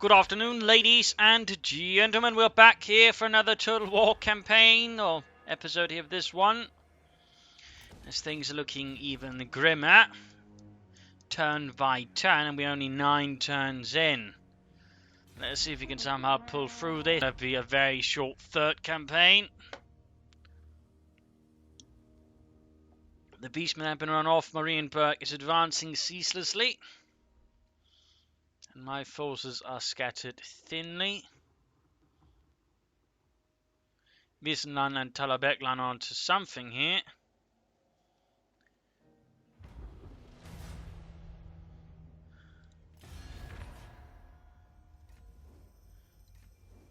Good afternoon, ladies and gentlemen. We're back here for another Total War campaign, or episode here of this one. As things are looking even grimmer, turn by turn, and we're only 9 turns in. Let's see if we can somehow pull through this. It'll be a very short third campaign. The Beastmen have been run off. Marienburg is advancing ceaselessly. And my forces are scattered thinly. Wiesenland and Talabekland onto something here.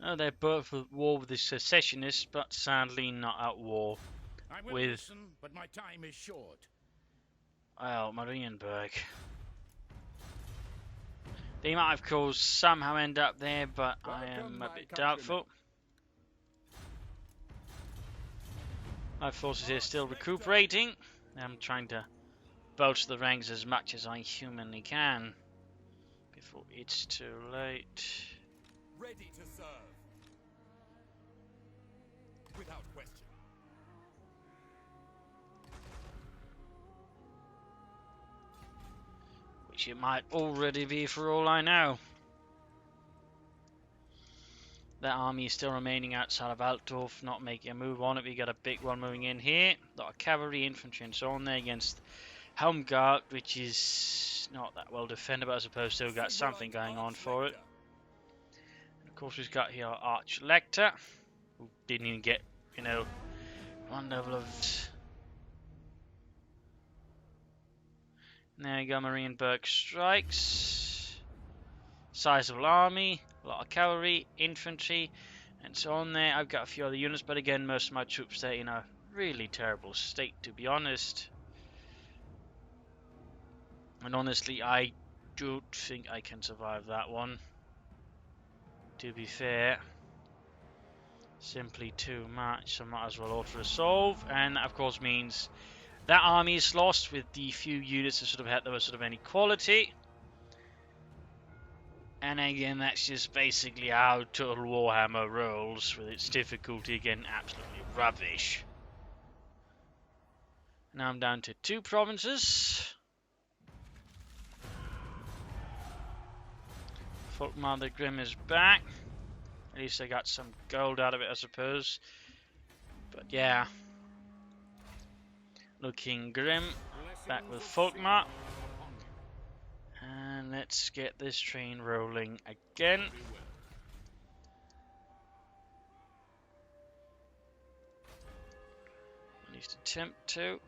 Oh, they're both at war with the secessionists, but sadly not at war with... listen, but my time is short. Well, Marienburg. They might, of course, somehow end up there, but I am a bit doubtful. My forces here still recuperating. I'm trying to bolster the ranks as much as I humanly can before it's too late. Ready to serve. Without question. Which it might already be for all I know. That army is still remaining outside of Altdorf, not making a move on it. We got a big one moving in here. A lot of cavalry, infantry and so on there against Helmgart, which is not that well defended, but I suppose still got something going on for it. And of course we've got here our Arch-Lector, who didn't even get, you know, one level of... There you go, Marienburg strikes. Sizable army, a lot of cavalry, infantry, and so on there. I've got a few other units, but again, most of my troops there in a really terrible state, to be honest. And honestly, I don't think I can survive that one. To be fair, simply too much, so I might as well auto-resolve, and that of course means that army is lost with the few units that sort of had any quality. And again, that's just basically how Total Warhammer rolls, with its difficulty again absolutely rubbish. Now I'm down to 2 provinces. Folkmar the Grim is back. At least I got some gold out of it, I suppose. But yeah, looking grim. Back with Folkmar. And let's get this train rolling again. At least attempt to.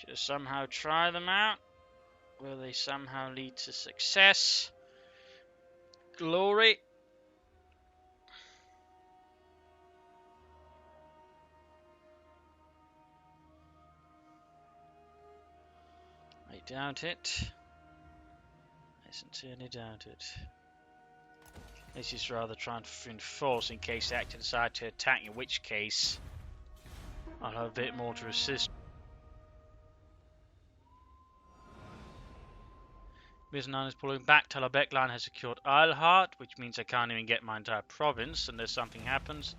Should somehow try them out. Will they somehow lead to success? Glory. I doubt it. I sincerely doubt it. Let's just rather try and reinforce in case they actually decide to attack, in which case I'll have a bit more to assist. Wiesenland is pulling back. Talabekland has secured Eilhart, which means I can't even get my entire province unless something happens.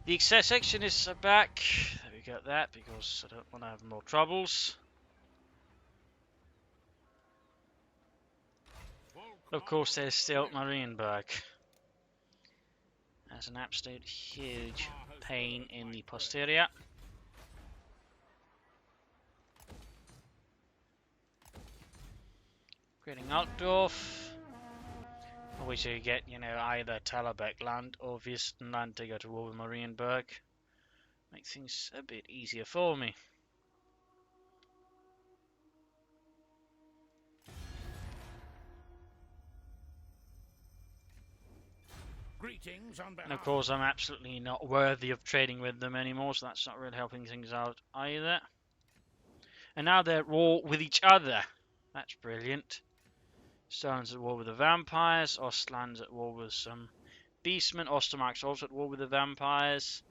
The secessionists are back. There we got that, because I don't want to have more troubles. Of course, there's still Marienburg. That's an absolute huge pain in the posterior. Creating Altdorf. I wish I could get, you know, either Talabekland or Wiesenland to go to war with Marienburg. Make things a bit easier for me. And of course, I'm absolutely not worthy of trading with them anymore, so that's not really helping things out either. And now they're at war with each other. That's brilliant. Stone's at war with the vampires. Ostland's at war with some beastmen. Ostermark's also at war with the vampires.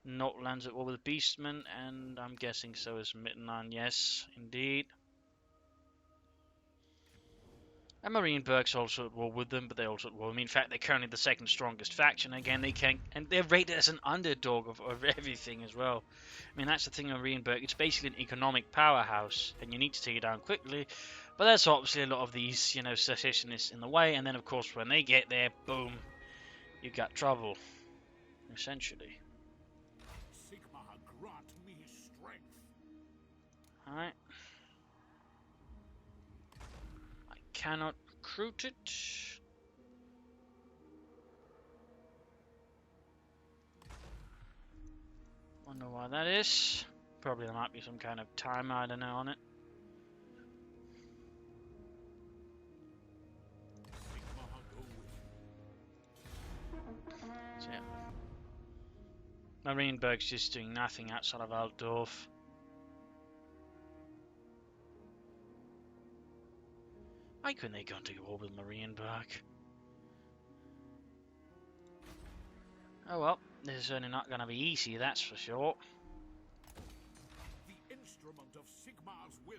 Nordland's at war with Beastmen, and I'm guessing so is Mittenland. Yes, indeed. And Marienburg's also at war with them, but they're also at war. I mean, in fact, they're currently the second strongest faction. Again, they can, and they're rated as an underdog of everything as well. I mean, that's the thing on Marienburg. It's basically an economic powerhouse, and you need to take it down quickly. But there's obviously a lot of these, secessionists in the way. And then, of course, when they get there, boom, you got trouble, essentially. Sigma grant me strength. All right. I cannot recruit it. Wonder why that is. Probably there might be some kind of timer, I don't know, on it. Sigma go with So, yeah. Marienburg's just doing nothing outside of Altdorf. Why couldn't they go into war with Marienburg? Oh well, this is certainly not going to be easy, that's for sure. the instrument of Sigma's will.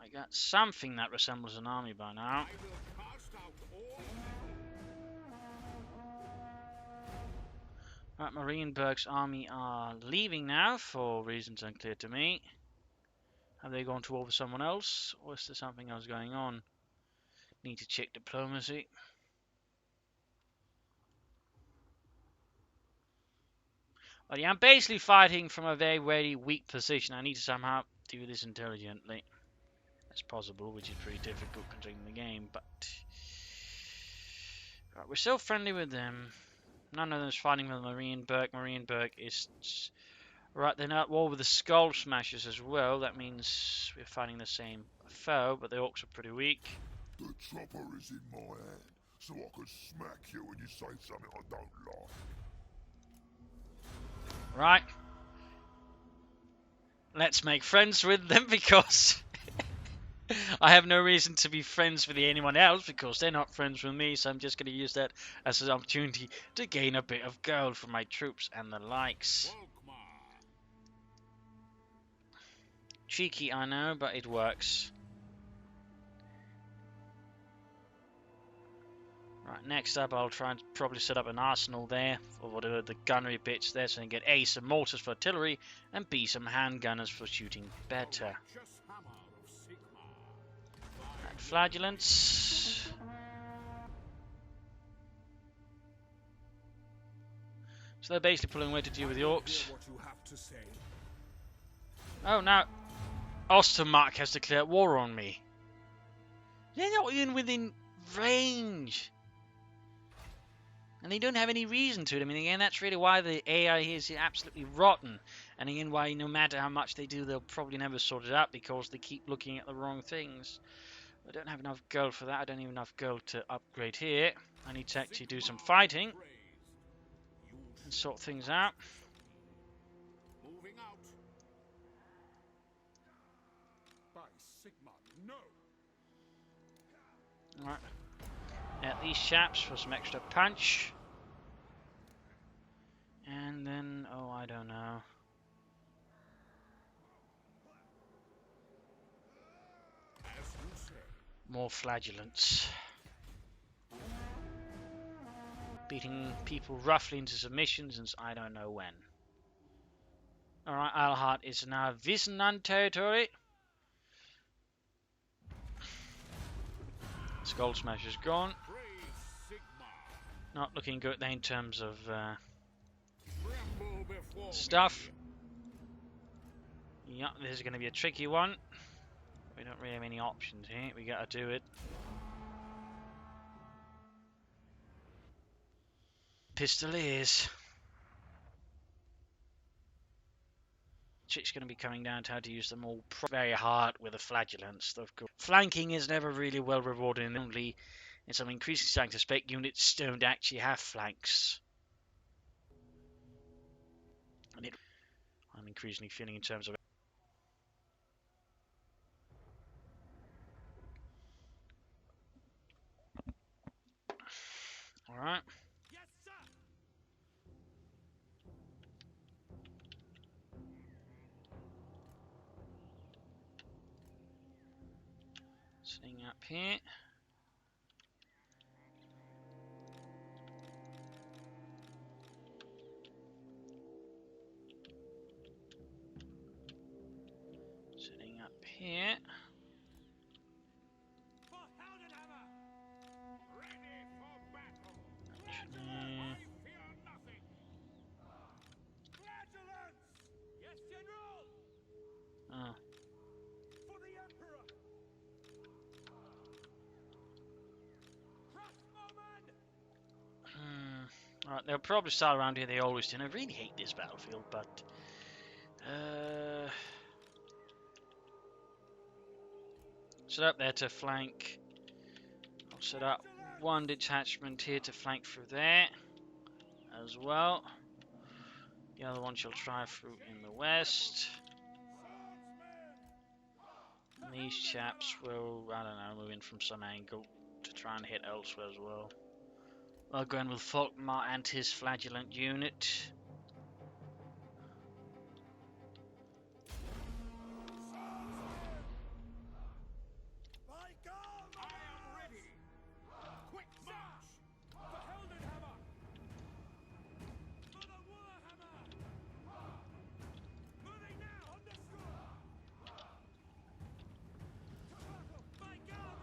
I got something that resembles an army by now. I will cast out all. Right, Marienburg's army are leaving now for reasons unclear to me. Have they gone to war with someone else, or is there something else going on? Need to check diplomacy. But yeah, I'm basically fighting from a very, very weak position. I need to somehow do this intelligently. That's possible, which is pretty difficult considering the game, but... Right, we're still friendly with them. None of them is fighting with Marienburg. Marienburg is... Right, they're now at war with the Skull Smashers as well. That means we're fighting the same foe, but the orcs are pretty weak. The chopper is in my hand, so I can smack you when you say something I don't like. Right. Let's make friends with them because I have no reason to be friends with anyone else because they're not friends with me, so I'm just going to use that as an opportunity to gain a bit of gold for my troops and the likes. Volkmar. Cheeky, I know, but it works. Right, next up I'll try and probably set up an arsenal there for whatever the gunnery bits there, so I can get A, some mortars for artillery, and B, some handgunners for shooting better. Just hammer of Sigma. Right, flagellants. So they're basically pulling away to deal with the orcs. Hear what you have to say. Oh, now Ostermark has declared war on me. They're not even within range. And they don't have any reason to. I mean, again, that's really why the AI is absolutely rotten. And again, why no matter how much they do, they'll probably never sort it out because they keep looking at the wrong things. I don't have enough gold for that. I don't have enough gold to upgrade here. I need to actually do some fighting and sort things out. Moving out. By Sigma, no. Alright. At these chaps for some extra punch. And then, oh, I don't know. As you say. More flagellants. Beating people roughly into submission since I don't know when. Alright, Alhart is now Wissenland territory. Skull Smasher's gone. Praise Sigma. Not looking good there in terms of Tremble before stuff. me. Yeah, this is going to be a tricky one. We don't really have any options here. We got to do it. Pistoliers. Trick's going to be coming down to how to use them all very hard with the flagellants. Of course. Flanking is never really well rewarded, and only in some increasingly starting to spec units don't actually have flanks. And I'm increasingly feeling in terms of Alright. Yes, sir. Sitting up here. Sitting up here. For Heldenhammer. Ready for battle. Actually, I fear nothing. Flagellants. Yes, General. oh. For the Emperor. Crossbowmen. Right, they'll probably start around here. They always do. And I really hate this battlefield, but set up there to flank. I'll set up one detachment here to flank through there as well. The other one shall try through in the west. And these chaps will, I don't know, move in from some angle to try and hit elsewhere as well. I'll go in with Falkmar and his flagellant unit. By God, I am ready. Quick march. For Heldenhammer. For the Warhammer. Moving now. Understood. To battle. By God,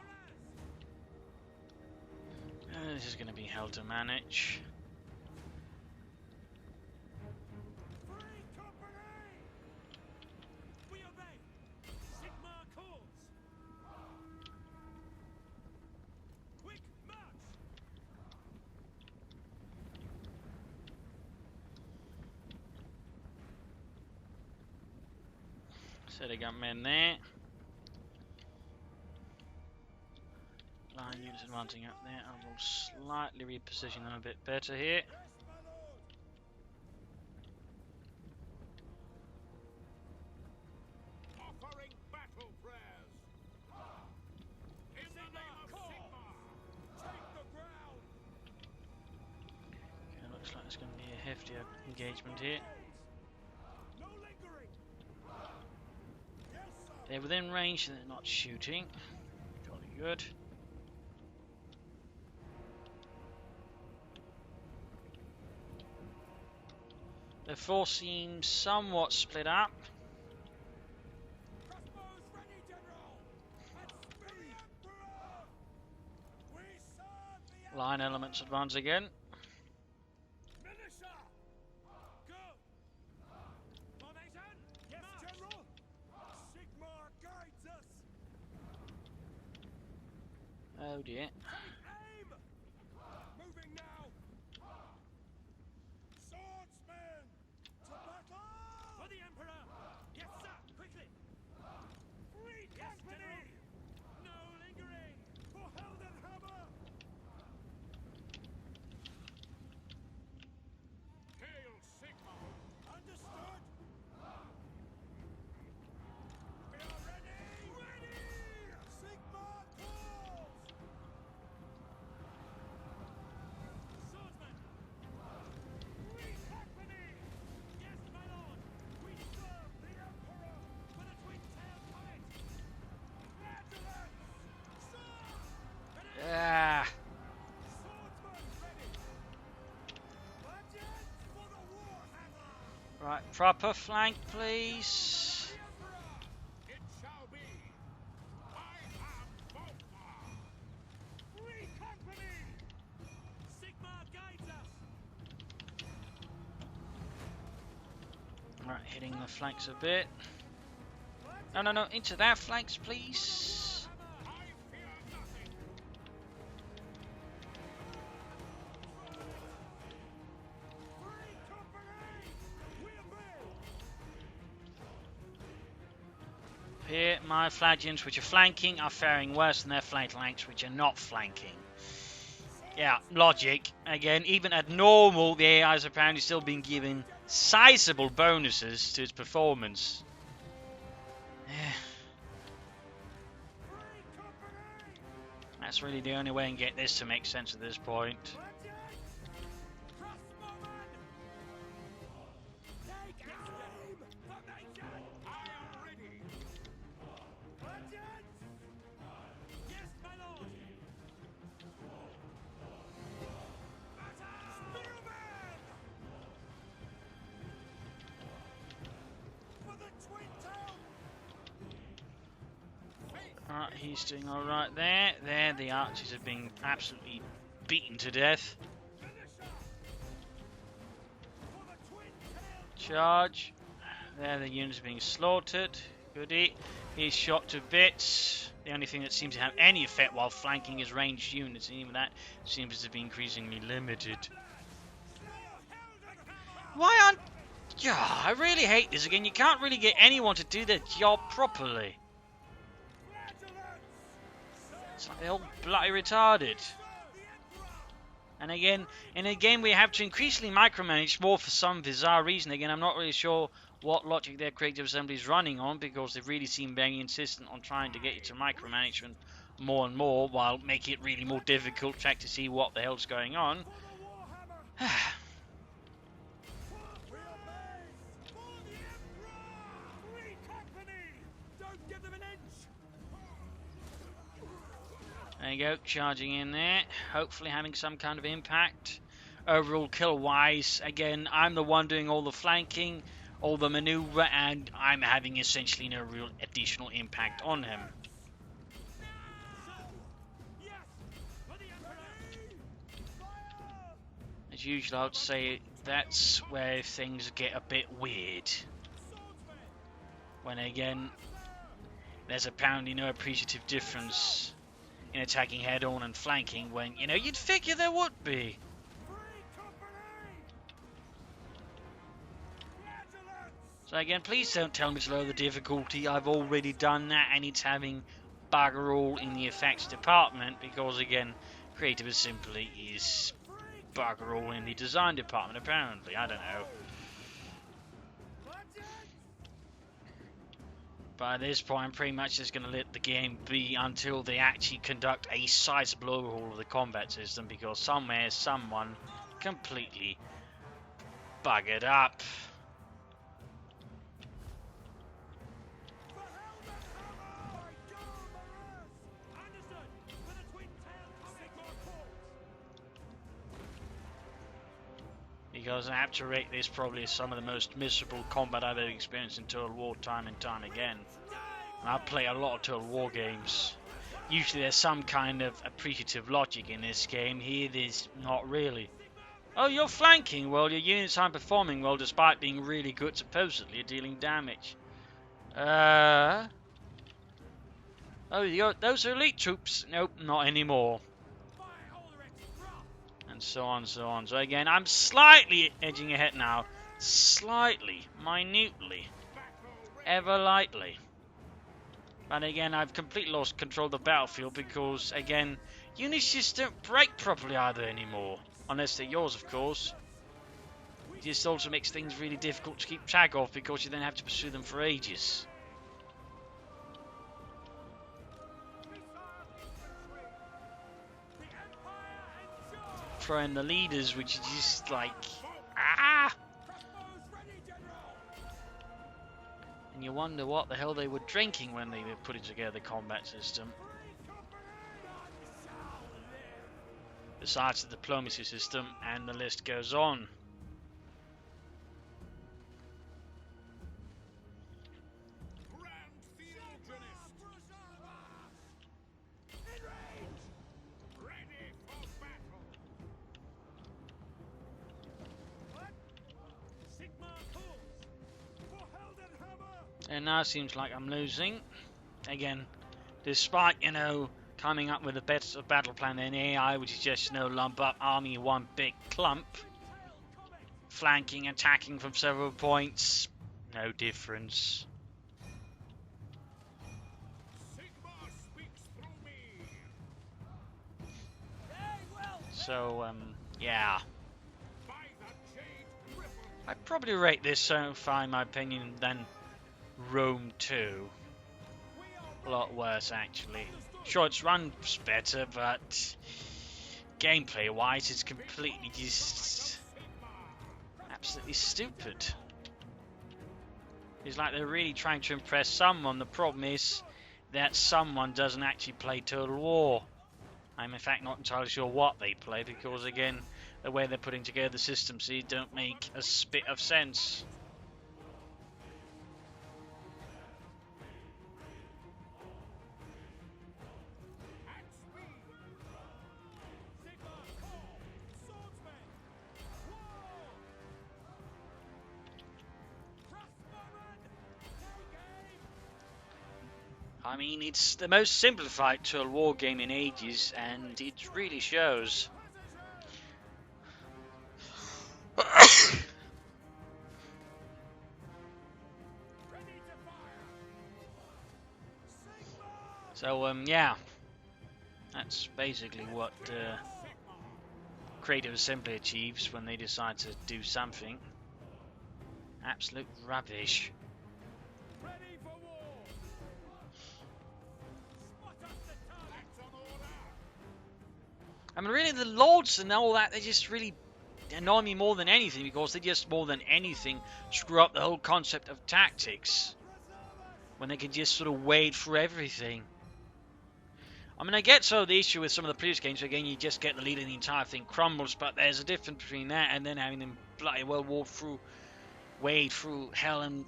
This is going to be hell to manage. Free company. We obey. Sigmar calls. Quick march. Setting up men there. Line units advancing up there. I will slightly reposition them a bit better here. Yes, my lord. Offering battle prayers. In the name of Sigmar. Take the ground. Okay, looks like it's going to be a heftier engagement here. No lingering. Yes, sir. They're within range and they're not shooting. Jolly good. The force seems somewhat split up. Crossbows ready, General. At speed. Emperor. We serve the Line elements advance again. militia. Go. Formation. Yes, General. Sigmar guides us. Oh dear. Aim. Moving now. Swordsmen. To battle. For the Emperor. Yes, sir. Quickly. Free company. No lingering. For Heldenhammer. Hail Sigmar. Understood. We are ready. Ready. Sigmar calls. Swordsman. Free company. Yes, my lord. We serve the Emperor for the twin-tailed comet. Flagellants. Swords. Ready. Ah, Swordsman ready. Budget for the Warhammer. right, proper flank, please. The Emperor. It shall be. I am Falkmar. Free company. Sigmar guides us. Right, hitting the flanks a bit. No, no, no, into their flanks, please. I fear nothing. Free company. We obey. Here, my flagians, which are flanking, are faring worse than their flank flanks, which are not flanking. Yeah, logic. Again, even at normal, the AI is apparently still being given sizable bonuses to its performance. Free company. That's really the only way I can get this to make sense at this point. Budget. Right, he's doing alright there. There, the archers have been absolutely beaten to death. Charge. There, the units are being slaughtered. Goody. He's shot to bits. The only thing that seems to have any effect while flanking is ranged units, and even that seems to be increasingly limited. Why aren't... Yeah, I really hate this again. You can't really get anyone to do their job properly. It's like they're all bloody retarded. And again, in a game we have to increasingly micromanage more for some bizarre reason. Again, I'm not really sure what logic their creative assembly is running on, because they really seem very insistent on trying to get you to micromanagement more and more, while making it really more difficult to check to see what the hell's going on. There you go, charging in there, hopefully having some kind of impact. Overall kill-wise, again, I'm the one doing all the flanking, all the maneuver, and I'm having essentially no real additional impact on him. As usual, I would say that's where things get a bit weird. When again, there's apparently no appreciative difference in attacking head-on and flanking, when, you know, you'd figure there would be. So again, please don't tell me to lower the difficulty. I've already done that, and it's having bugger all in the effects department, because again, creative assembly is bugger all in the design department, apparently. I don't know. By this point, I'm pretty much just going to let the game be until they actually conduct a sizable overhaul of the combat system, because somewhere, someone completely buggered up. Because I have to rate this probably as some of the most miserable combat I've ever experienced in Total War time and time again. And I play a lot of Total War games. Usually there's some kind of appreciative logic in this game. Here there's not really. Oh, you're flanking? Well, your units aren't performing well despite being really good supposedly at dealing damage. Oh, those are elite troops? Nope, not anymore. And so on, so on. So again, I'm slightly edging ahead now. Slightly. Minutely. Ever lightly. But again, I've completely lost control of the battlefield, because, again, units just don't break properly either anymore. Unless they're yours, of course. It just also makes things really difficult to keep track of, because you then have to pursue them for ages. Throw in the leaders, which is just like, and you wonder what the hell they were drinking when they were putting together the combat system. Besides the diplomacy system, and the list goes on. And now it seems like I'm losing. Again, despite, you know, coming up with a better battle plan than AI, which is just, you know, lump up army in one big clump. Flanking, attacking from several points. No difference. So, yeah. I'd probably rate this so far, in my opinion, than Rome 2. A lot worse, actually. Sure, it runs better, but gameplay wise it's completely just absolutely stupid. It's like they're really trying to impress someone. The problem is that someone doesn't actually play Total War. I'm in fact not entirely sure what they play, because again, the way they're putting together the systems don't make a bit of sense. I mean, it's the most simplified Total War game in ages, and it really shows. So, yeah. That's basically what Creative Assembly achieves when they decide to do something. Absolute rubbish. Ready for war. Spot up the targets on order. I mean, really, the Lords and all that, they just really annoy me more than anything, because they just, more than anything, screw up the whole concept of tactics. When they can just sort of wade through everything. I mean, I get the issue with some of the previous games, again, you just get the lead and the entire thing crumbles, but there's a difference between that and then having them bloody well wade through hell and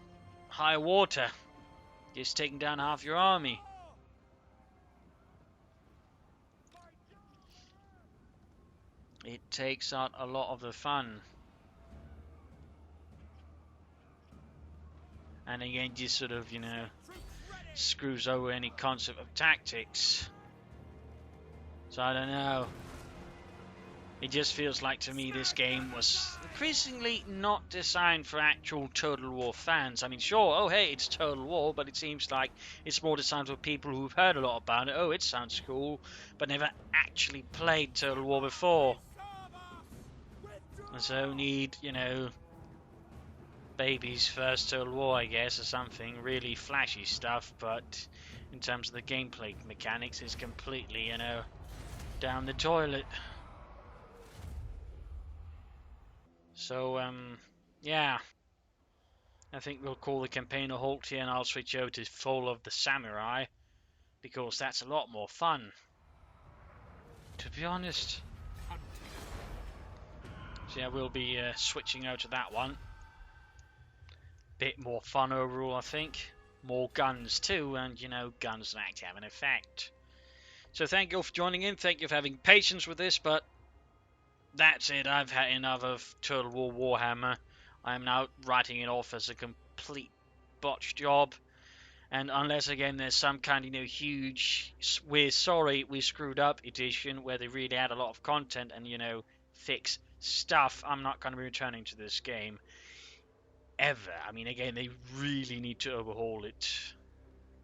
high water. Just taking down half your army. It takes out a lot of the fun. And again, just sort of, you know, screws over any concept of tactics. So I don't know. It just feels like to me this game was increasingly not designed for actual Total War fans. I mean, sure, oh hey, it's Total War, but it seems like it's more designed for people who've heard a lot about it. Oh, it sounds cool, but never actually played Total War before. And so need, you know, baby's first Total War, I guess, or something. Really flashy stuff, but in terms of the gameplay mechanics, it's completely, you know, down the toilet. So, yeah. I think we'll call the campaign a halt here, and I'll switch over to Fall of the Samurai, because that's a lot more fun, to be honest. So yeah, we'll be switching over to that one. Bit more fun overall, I think. More guns too, and you know, guns that actually have an effect. So thank you all for joining in, thank you for having patience with this, but that's it. I've had enough of Total War Warhammer. I'm now writing it off as a complete botched job. And unless, again, there's some kind of, you know, huge, we're sorry, we screwed up edition where they really add a lot of content and, you know, fix stuff, I'm not going to be returning to this game. Ever. I mean, again, they really need to overhaul it.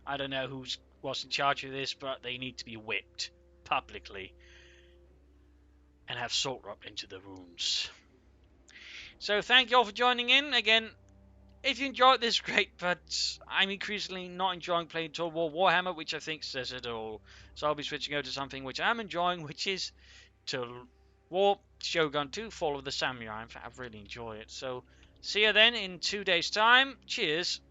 I don't know what's in charge of this, but they need to be whipped publicly and have salt rubbed into the wounds. So thank you all for joining in. Again, if you enjoyed this, great, but I'm increasingly not enjoying playing Total War Warhammer, which I think says it all. So I'll be switching over to something which I'm enjoying, which is Total War Shogun 2, Fall of the Samurai. In fact, I've really enjoyed it. So see you then in 2 days' time. Cheers.